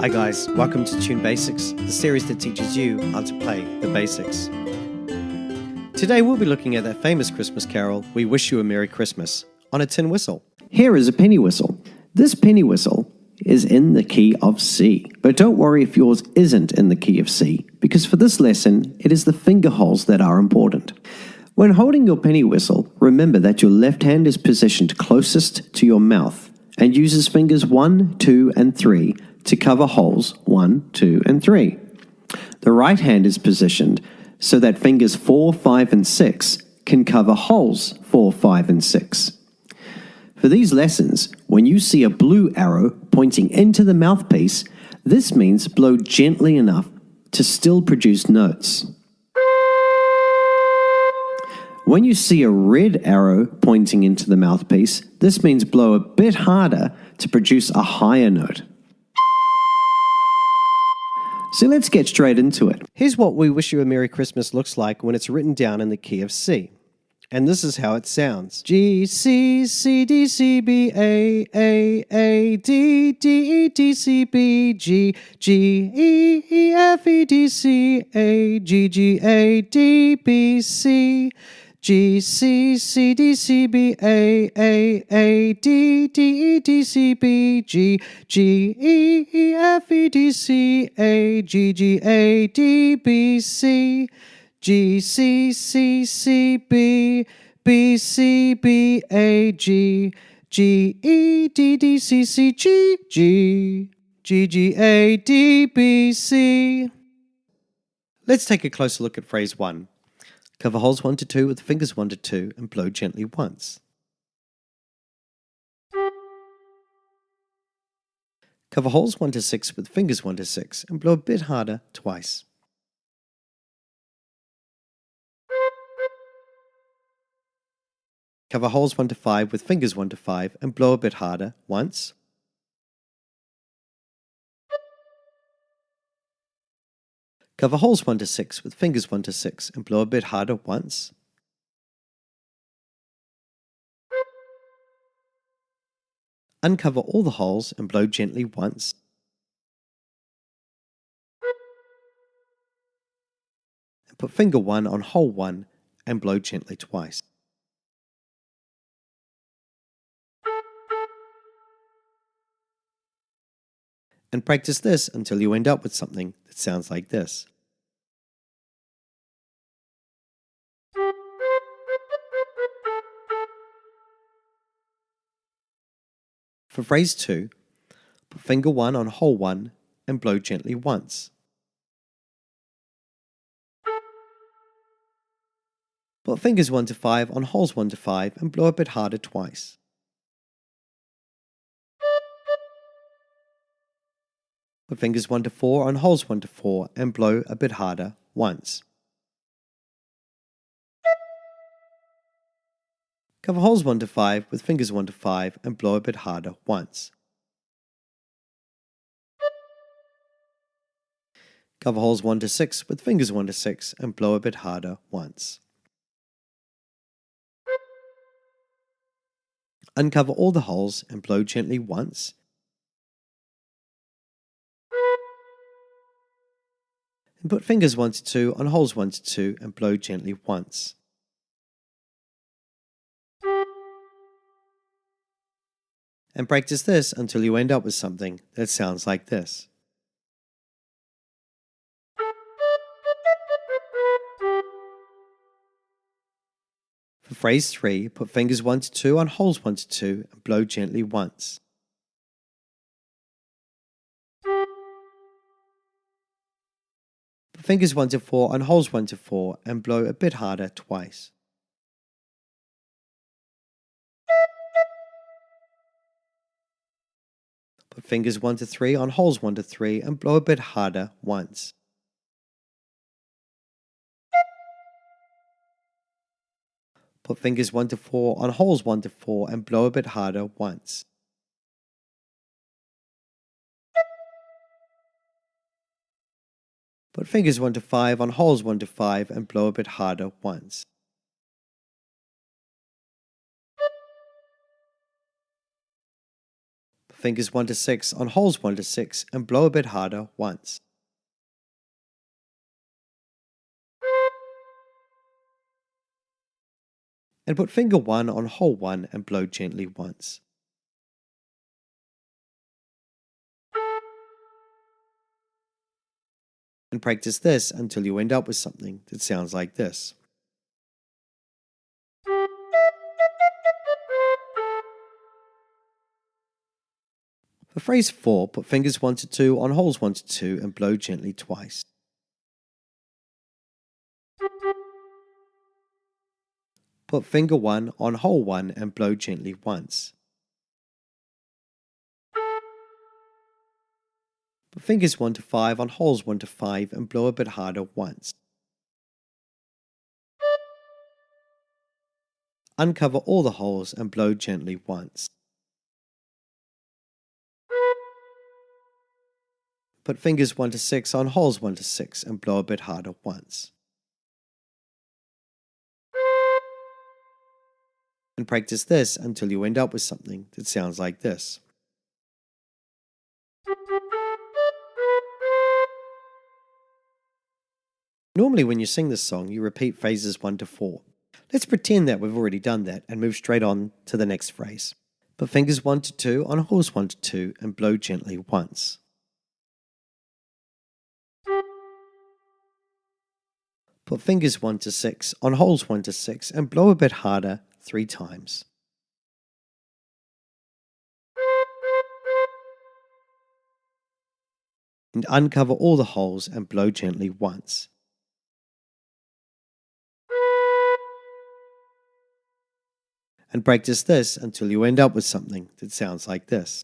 Hi guys, welcome to Tune Basics, the series that teaches you how to play the basics. Today we'll be looking at that famous Christmas carol, We Wish You a Merry Christmas, on a tin whistle. Here is a penny whistle. This penny whistle is in the key of C. But don't worry if yours isn't in the key of C, because for this lesson, it is the finger holes that are important. When holding your penny whistle, remember that your left hand is positioned closest to your mouth and uses fingers 1, 2, and 3 to cover holes 1, 2, and 3. The right hand is positioned so that fingers 4, 5, and 6 can cover holes 4, 5, and 6. For these lessons, when you see a blue arrow pointing into the mouthpiece, this means blow gently enough to still produce notes. When you see a red arrow pointing into the mouthpiece, this means blow a bit harder to produce a higher note. So let's get straight into it. Here's what We Wish You a Merry Christmas looks like when it's written down in the key of C. And this is how it sounds. G, C, C, D, C, B, A, D, D, E, D, C, B, G, G, E, E, F, E, D, C, A, G, G, A, D, B, C, G, C, C, D, C, B, A, D, D, E, D, C, B, G, G, E, E, F, E, D, C, A, G, G, A, D, B, C, G, C, C, C, B, B, C, B, A, G, G, E, D, D, C, C, G, G, G, G, A, D, B, C. Let's take a closer look at phrase 1. Cover holes 1 to 2 with fingers 1 to 2 and blow gently once. Cover holes 1 to 6 with fingers 1 to 6 and blow a bit harder twice. Cover holes 1 to 5 with fingers 1 to 5 and blow a bit harder once. Cover holes 1 to 6 with fingers 1 to 6 and blow a bit harder once. Uncover all the holes and blow gently once. And put finger 1 on hole 1 and blow gently twice. And practice this until you end up with something that sounds like this. For phrase 2, put finger 1 on hole 1 and blow gently once. Put fingers 1 to 5 on holes 1 to 5 and blow a bit harder twice. Put fingers 1 to 4 on holes 1 to 4 and blow a bit harder once. Cover holes 1 to 5 with fingers 1 to 5 and blow a bit harder once. Cover holes 1 to 6 with fingers 1 to 6 and blow a bit harder once. Uncover all the holes and blow gently once. And put fingers 1 to 2 on holes 1 to 2 and blow gently once. And practice this until you end up with something that sounds like this. For phrase 3, put fingers 1 to 2 on holes 1 to 2 and blow gently once. Put fingers 1 to 4 on holes 1 to 4 and blow a bit harder twice. Put fingers 1 to 3 on holes 1 to 3 and blow a bit harder once. Put fingers 1 to 4 on holes 1 to 4 and blow a bit harder once. Put fingers 1 to 5 on holes 1 to 5 and blow a bit harder once. fingers 1 to 6 on holes 1 to 6 and blow a bit harder once. And put finger 1 on hole 1 and blow gently once. And practice this until you end up with something that sounds like this. For phrase 4, put fingers 1 to 2 on holes 1 to 2 and blow gently twice. Put finger 1 on hole 1 and blow gently once. Put fingers 1 to 5 on holes 1 to 5 and blow a bit harder once. Uncover all the holes and blow gently once. Put fingers 1 to 6 on holes 1 to 6 and blow a bit harder once. And practice this until you end up with something that sounds like this. Normally when you sing this song, you repeat phrases 1 to 4. Let's pretend that we've already done that and move straight on to the next phrase. Put fingers 1 to 2 on holes 1 to 2 and blow gently once. Put fingers 1 to 6 on holes 1 to 6 and blow a bit harder 3 times. And uncover all the holes and blow gently once. And practice this until you end up with something that sounds like this.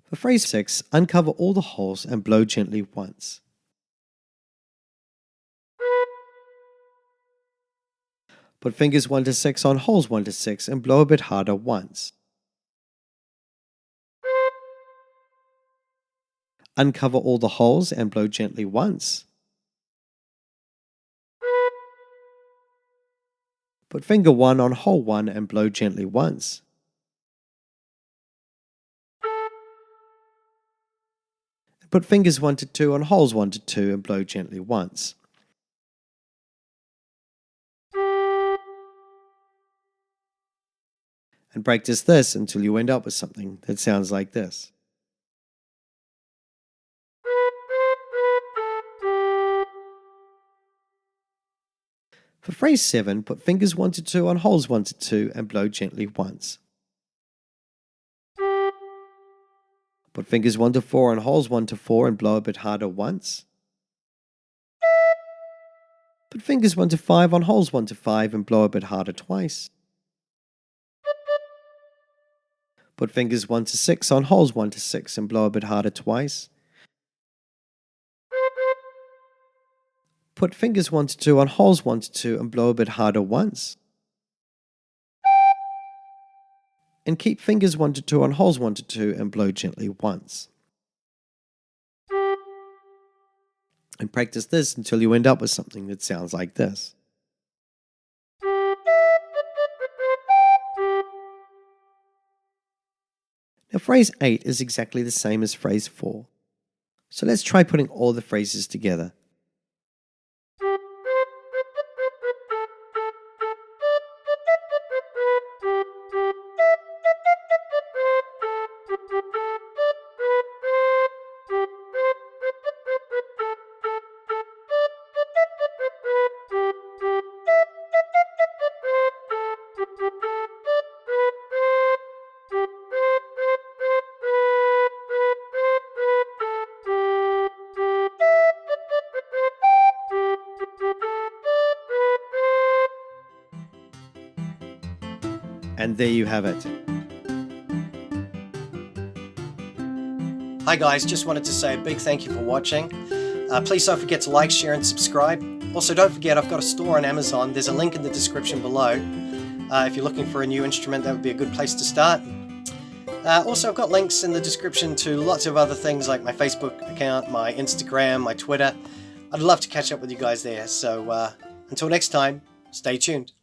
For phrase 6, uncover all the holes and blow gently once. Put fingers 1 to 6 on holes 1 to 6 and blow a bit harder once. Uncover all the holes and blow gently once. Put finger 1 on hole 1 and blow gently once. Put fingers 1 to 2 on holes 1 to 2 and blow gently once. And practice this until you end up with something that sounds like this. For phrase 7, put fingers 1 to 2 on holes 1 to 2 and blow gently once. Put fingers 1 to 4 on holes 1 to 4 and blow a bit harder once. Put fingers 1 to 5 on holes 1 to 5 and blow a bit harder twice. Put fingers 1 to 6 on holes 1 to 6 and blow a bit harder twice. Put fingers 1 to 2 on holes 1 to 2 and blow a bit harder once. And keep fingers 1 to 2 on holes 1 to 2 and blow gently once. And practice this until you end up with something that sounds like this. Now phrase 8 is exactly the same as phrase 4. So let's try putting all the phrases together. And there you have it. Hi guys, just wanted to say a big thank you for watching. Please don't forget to like, share and subscribe. Also don't forget I've got a store on Amazon. There's a link in the description below. If you're looking for a new instrument, that would be a good place to start. Also I've got links in the description to lots of other things like my Facebook account, my Instagram, my Twitter. I'd love to catch up with you guys there. So until next time, Stay tuned.